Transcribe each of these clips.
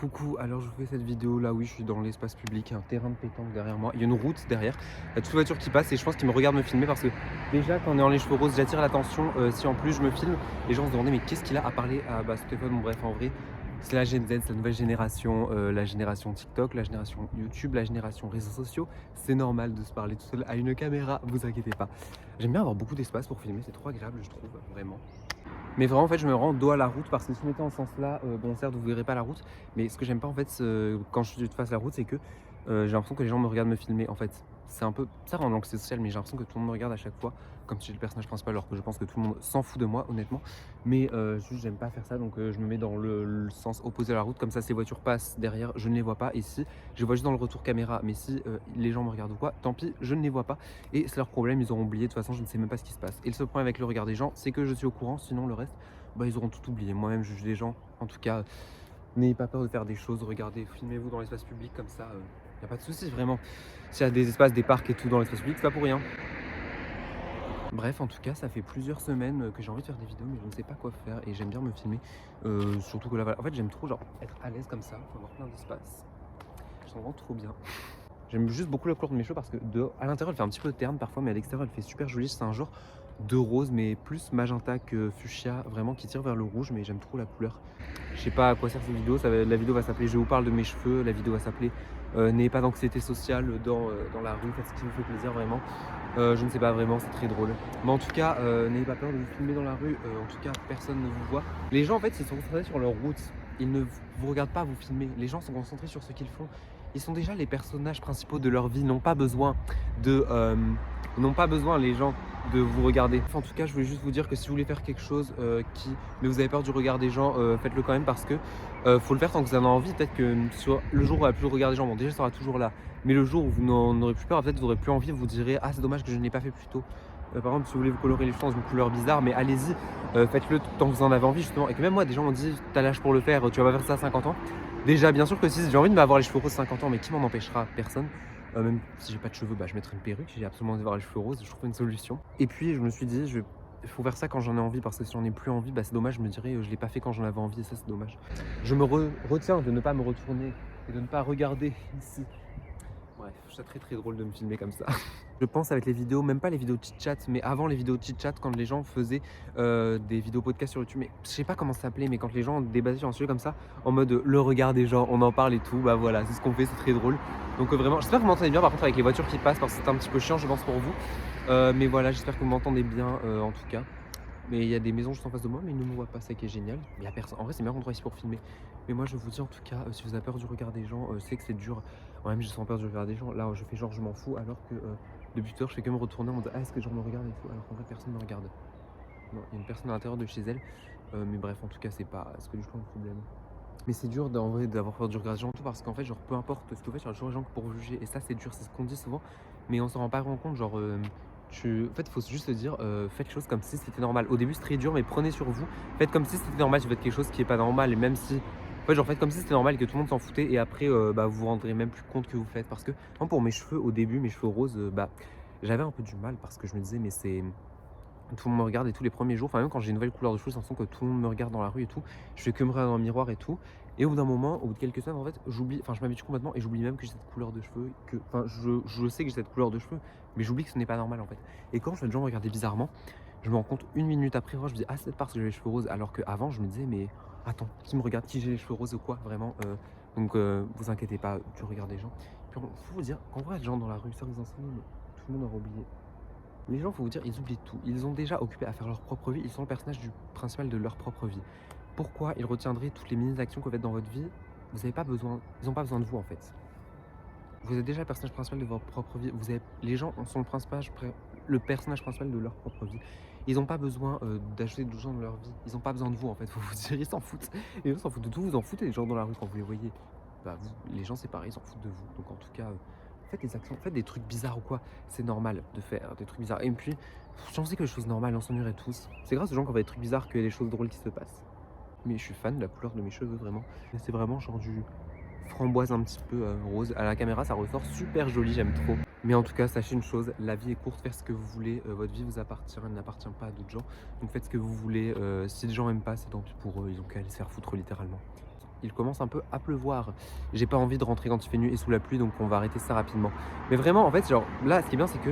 Coucou, alors je vous fais cette vidéo là, oui je suis dans l'espace public, il y a un terrain de pétanque derrière moi, il y a une route derrière, il y a toute voiture qui passe et je pense qu'ils me regardent me filmer parce que déjà quand on est en les cheveux roses j'attire l'attention, si en plus je me filme, les gens se demandaient mais qu'est-ce qu'il a à parler à ce téléphone, bon bref en vrai c'est la Gen Z, c'est la nouvelle génération, la génération TikTok, la génération YouTube, la génération réseaux sociaux, c'est normal de se parler tout seul à une caméra, vous inquiétez pas. J'aime bien avoir beaucoup d'espace pour filmer, c'est trop agréable je trouve, vraiment. Mais vraiment, en fait, je me rends dos à la route parce que si je m'étais en ce sens-là, bon, certes, vous verrez pas la route, mais ce que j'aime pas, en fait, quand je suis face à la route, c'est que j'ai l'impression que les gens me regardent me filmer. En fait, c'est un peu ça rend l'anxiété sociale, mais j'ai l'impression que tout le monde me regarde à chaque fois, comme si j'étais le personnage principal, alors que je pense que tout le monde s'en fout de moi, honnêtement. Mais juste, j'aime pas faire ça, donc je me mets dans le sens opposé à la route, comme ça, ces voitures passent derrière, je ne les vois pas. Et si je vois juste dans le retour caméra, mais si les gens me regardent ou quoi, tant pis, je ne les vois pas. Et c'est leur problème, ils auront oublié. De toute façon, je ne sais même pas ce qui se passe. Et le seul problème avec le regard des gens, c'est que je suis au courant, sinon le reste, bah, ils auront tout oublié. Moi-même, je juge les gens. En tout cas, n'ayez pas peur de faire des choses. Regardez, filmez-vous dans l'espace public comme ça. Y a pas de souci, vraiment. S'il y a des espaces, des parcs et tout dans l'espace public, c'est pas pour rien. Bref, en tout cas, ça fait plusieurs semaines que j'ai envie de faire des vidéos, mais je ne sais pas quoi faire et j'aime bien me filmer. Surtout que là, en fait, j'aime trop genre être à l'aise comme ça, avoir plein d'espace. Je sens vraiment trop bien. J'aime juste beaucoup la couleur de mes cheveux parce que à l'intérieur elle fait un petit peu terne parfois, mais à l'extérieur elle fait super jolie. C'est un genre de rose, mais plus magenta que fuchsia, vraiment qui tire vers le rouge, mais j'aime trop la couleur. Je sais pas à quoi sert cette vidéo, la vidéo va s'appeler Je vous parle de mes cheveux, la vidéo va s'appeler N'ayez pas d'anxiété sociale dans la rue, faites ce qui vous fait plaisir vraiment. Je ne sais pas vraiment, c'est très drôle. Mais en tout cas, n'ayez pas peur de vous filmer dans la rue, en tout cas personne ne vous voit. Les gens en fait ils sont concentrés sur leur route, ils ne vous regardent pas vous filmer, les gens sont concentrés sur ce qu'ils font. Ils sont déjà les personnages principaux de leur vie, n'ont pas besoin n'ont pas besoin les gens de vous regarder. En tout cas, je voulais juste vous dire que si vous voulez faire quelque chose mais vous avez peur du regard des gens, faites-le quand même parce que faut le faire tant que vous en avez envie. Peut-être que sur le jour où vous n'aurez plus le regard des gens, bon déjà ça sera toujours là, mais le jour où vous n'en aurez plus peur, peut-être vous n'aurez plus envie, vous vous direz ah c'est dommage que je ne l'ai pas fait plus tôt. Par exemple, si vous voulez vous colorer les cheveux dans une couleur bizarre, mais allez-y, faites-le tant que vous en avez envie justement. Et que même moi, des gens m'ont dit t'as l'âge pour le faire, tu vas pas faire ça à 50 ans. Déjà, bien sûr que si j'ai envie de m'avoir les cheveux roses 50 ans, mais qui m'en empêchera? Personne. Même si j'ai pas de cheveux, bah, je mettrai une perruque. J'ai absolument envie d'avoir les cheveux roses, je trouve une solution. Et puis, je me suis dit, il faut faire ça quand j'en ai envie, parce que si j'en ai plus envie, bah, c'est dommage. Je me dirais, je l'ai pas fait quand j'en avais envie, et ça, c'est dommage. Je me retiens de ne pas me retourner et de ne pas regarder ici. Bref, je trouve ça très drôle de me filmer comme ça. Je pense avec les vidéos, même pas les vidéos chit-chat, mais avant les vidéos chit-chat, quand les gens faisaient des vidéos podcast sur YouTube, mais je sais pas comment ça s'appelait, mais quand les gens débattaient sur un sujet comme ça, en mode le regard des gens, on en parle et tout, bah voilà, c'est ce qu'on fait, c'est très drôle. Donc vraiment, j'espère que vous m'entendez bien par contre avec les voitures qui passent, parce que c'est un petit peu chiant, je pense, pour vous. Mais voilà, j'espère que vous m'entendez bien en tout cas. Mais il y a des maisons juste en face de moi, mais ils ne me voient pas, ça qui est génial. Il y a personne. En vrai, c'est le meilleur endroit ici pour filmer. Mais moi, je vous dis en tout cas, si vous avez peur du regard des gens, c'est que c'est dur. Ouais, même je sens peur du regard des gens. Là, je fais genre, je m'en fous, alors que depuis tout à l'heure, je fais que me retourner en mode ah, est-ce que les gens me regardent et tout, alors qu'en vrai, personne ne me regarde. Non, il y a une personne à l'intérieur de chez elle. Mais bref, en tout cas, c'est pas du tout un problème. Mais c'est dur en vrai d'avoir peur du regard des gens, tout parce qu'en fait, genre, peu importe ce que vous faites, il y aura toujours des gens pour vous juger. Et ça, c'est dur, c'est ce qu'on dit souvent, mais on s'en rend pas vraiment compte. Genre, en fait, il faut juste se dire, faites les choses comme si c'était normal. Au début, c'est très dur, mais prenez sur vous. Faites comme si c'était normal si vous faites quelque chose qui est pas normal, et même si. En fait, genre, faites comme si c'était normal et que tout le monde s'en foutait, et après, bah, vous vous rendrez même plus compte que vous faites. Parce que, moi, pour mes cheveux, au début, mes cheveux roses, bah, j'avais un peu du mal parce que je me disais, mais c'est tout le monde me regarde et tous les premiers jours, enfin même quand j'ai une nouvelle couleur de cheveux, j'ai l'impression que tout le monde me regarde dans la rue et tout. Je fais que me regarder dans le miroir et tout. Et au bout d'un moment, au bout de quelques semaines, en fait, je m'habitue complètement et j'oublie même que j'ai cette couleur de cheveux. Je sais que j'ai cette couleur de cheveux, mais j'oublie que ce n'est pas normal en fait. Et quand je vois des gens me regarder bizarrement, je me rends compte une minute après, je me dis ah c'est parce que j'ai les cheveux roses, alors qu'avant je me disais mais attends, qui me regarde, qui j'ai les cheveux roses ou quoi vraiment. Donc vous inquiétez pas du regard des gens. Puis faut vous dire qu'en vrai les gens dans la rue, ça vous enseigne, mais tout le monde aura oublié. Les gens, faut vous dire, ils oublient tout. Ils ont déjà occupé à faire leur propre vie. Ils sont le personnage principal de leur propre vie. Pourquoi ils retiendraient toutes les mini-actions que vous faites dans votre vie? Vous n'avez pas besoin. Ils n'ont pas besoin de vous en fait. Vous êtes déjà le personnage principal de votre propre vie. Les gens sont le personnage principal de leur propre vie. Ils n'ont pas besoin d'ajouter d'autres gens dans leur vie. Ils n'ont pas besoin de vous en fait. Faut vous dire, ils s'en foutent. Les gens s'en foutent de tout. Vous en foutez les gens dans la rue quand vous les voyez. Bah les gens c'est pareil, ils s'en foutent de vous. Donc en tout cas, faites des actions, faites des trucs bizarres ou quoi. C'est normal de faire des trucs bizarres. Et puis, j'en sais que les choses normales, on s'ennuierait tous. C'est grâce aux gens qui ont fait des trucs bizarres que les choses drôles qui se passent. Mais je suis fan de la couleur de mes cheveux vraiment. C'est vraiment genre du framboise un petit peu rose. À la caméra, ça ressort super joli, j'aime trop. Mais en tout cas, sachez une chose, la vie est courte, faites ce que vous voulez. Votre vie vous appartient, elle n'appartient pas à d'autres gens. Donc faites ce que vous voulez. Si les gens aiment pas, c'est tant pis pour eux. Ils ont qu'à aller se faire foutre littéralement. il commence un peu à pleuvoir. J'ai pas envie de rentrer quand il fait nuit et sous la pluie, donc on va arrêter ça rapidement. Mais vraiment, en fait, genre là, ce qui est bien, c'est que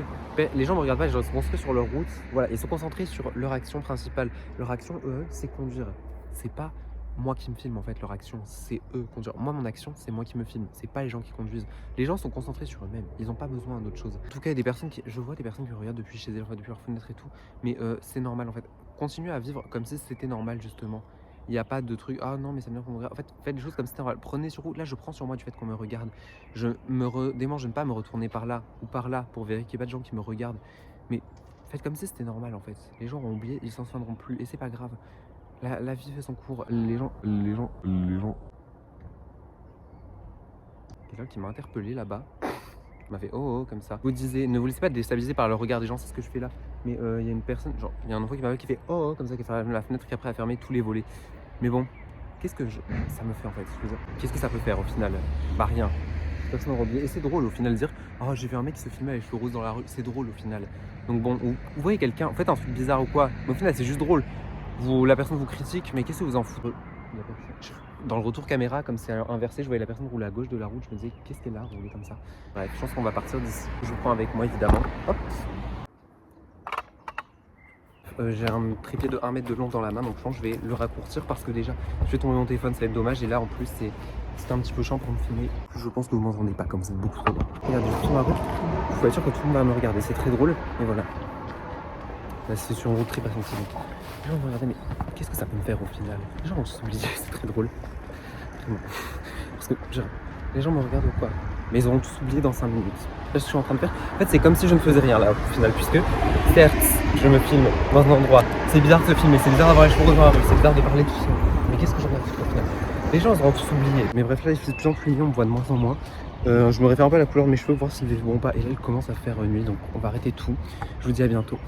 les gens me regardent pas, ils sont concentrés sur leur route, voilà, ils sont concentrés sur leur action principale. Leur action, eux, c'est conduire. C'est pas moi qui me filme en fait, leur action, c'est eux conduire. Moi, mon action, c'est moi qui me filme, c'est pas les gens qui conduisent. Les gens sont concentrés sur eux-mêmes, ils n'ont pas besoin d'autre chose. En tout cas, il y a des personnes qui, je vois des personnes qui me regardent depuis chez elles, depuis leur fenêtre et tout, mais c'est normal en fait. Continuez à vivre comme si c'était normal justement. Il n'y a pas de truc, ah non, mais ça me vient qu'on me regarde. En fait, faites des choses comme si c'était normal. Prenez sur vous, là, je prends sur moi du fait qu'on me regarde. Je me démange de ne pas me retourner par là ou par là pour vérifier qu'il n'y a pas de gens qui me regardent. Mais faites comme si c'était normal en fait. Les gens ont oublié, ils s'en souviendront plus et c'est pas grave. La vie fait son cours. Quelqu'un qui m'a interpellé là-bas m'a fait oh comme ça. Vous disiez, ne vous laissez pas déstabiliser par le regard des gens, c'est ce que je fais là. Mais il y a une personne, genre, il y a un enfant qui m'a qui fait oh comme ça, qui ferme la fenêtre, qui après a fermé tous les volets. Mais bon, qu'est-ce que ça me fait en fait? Qu'est-ce que ça peut faire au final? Bah rien. Personne n'aura oublié. Et c'est drôle au final de dire oh j'ai vu un mec qui se filmait avec les cheveux roses dans la rue. C'est drôle au final. Donc bon, vous voyez quelqu'un, faites un truc bizarre ou quoi. Mais au final c'est juste drôle. La personne vous critique, mais qu'est-ce que vous en foutez? Dans le retour caméra, comme c'est inversé, je voyais la personne rouler à gauche de la route. Je me disais, qu'est-ce qu'elle a roulé comme ça? Bref, je pense qu'on va partir d'ici. Je vous prends avec moi, évidemment. Hop. J'ai un trépied de 1 mètre de long dans la main, donc je pense que je vais le raccourcir parce que déjà, je vais tomber mon téléphone, ça va être dommage. Et là, en plus, c'était un petit peu chiant pour me filmer. Je pense que vous m'entendez pas comme c'est beaucoup trop loin. Regardez, je suis sur la route. Je faut être sûr que tout le monde va me regarder. C'est très drôle, mais voilà. Là, c'est sur une route très passante. Les gens vont regarder, mais qu'est-ce que ça peut me faire au final? Les gens vont se oublier, c'est très drôle. Parce que les gens me regardent ou quoi? Mais ils auront tous oublié dans 5 minutes. Là, ce que je suis en train de faire, en fait, c'est comme si je ne faisais rien là au final, puisque certes, je me filme dans un endroit. C'est bizarre de se filmer, c'est bizarre d'avoir les cheveux roses dans la rue, c'est bizarre de parler tout seul. Mais qu'est-ce que j'en ai à foutre au final? Les gens auront tous oublié. Mais bref, là, il fait de plus en plus nuit, on me voit de moins en moins. Je me réfère un peu à la couleur de mes cheveux, voir s'ils ne vont pas. Et là, il commence à faire nuit, donc on va arrêter tout. Je vous dis à bientôt.